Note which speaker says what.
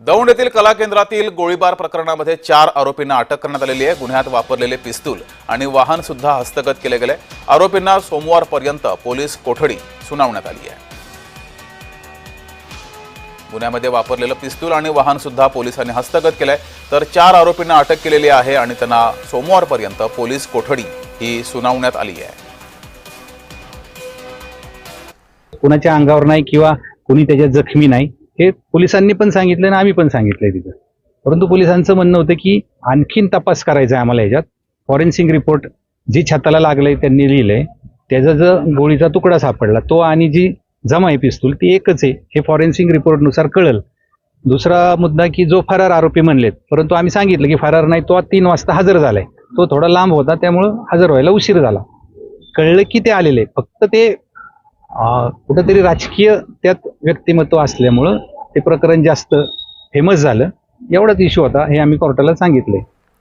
Speaker 1: दौंड येथील कला केंद्रातील गोळीबार प्रकरणामध्ये 4 आरोपींना अटक करण्यात आलेली आहे। गुन्ह्यात वापरलेले पिस्तूल आणि वाहन सुद्धा हस्तगत केले गेले। आरोपींना सोमवारपर्यंत पोलीस कोठडी सुनावण्यात आली आहे। गुन्ह्यामध्ये वापरलेलं पिस्तूल आणि वाहन सुद्धा पोलिसांनी हस्तगत केलंय, तर 4 आरोपींना अटक केलेली आहे आणि त्यांना सोमवारपर्यंत पोलीस कोठडी ही सुनावण्यात आली आहे।
Speaker 2: कुणाच्या अंगावर नाही किंवा कुणी त्याच्यात जखमी नाही हे पोलिसांनी पण सांगितलं आणि आम्ही पण सांगितलंय तिथं। परंतु पोलिसांचं म्हणणं होतं की आणखीन तपास करायचा आहे आम्हाला। याच्यात फॉरेन्सिक रिपोर्ट जी छताला लागलंय त्यांनी लिहिलंय, त्याचा जो गोळीचा तुकडा सापडला तो आणि जी जमा आहे पिस्तूल ती एकच आहे हे फॉरेन्सिक रिपोर्टनुसार कळल। दुसरा मुद्दा की जो फरार आरोपी म्हणलेत, परंतु आम्ही सांगितलं की फरार नाही, तो 3 वाजता हजर झालाय, तो थोडा लांब होता त्यामुळं हजर व्हायला उशीर झाला। कळलं की ते आलेले, फक्त ते कुठेतरी राजकीय त्यात व्यक्तिमत्व असल्यामुळं ते प्रकरण जास्त फेमस झालं, एवढाच इश्यू होता हे आम्ही कोर्टाला सांगितले।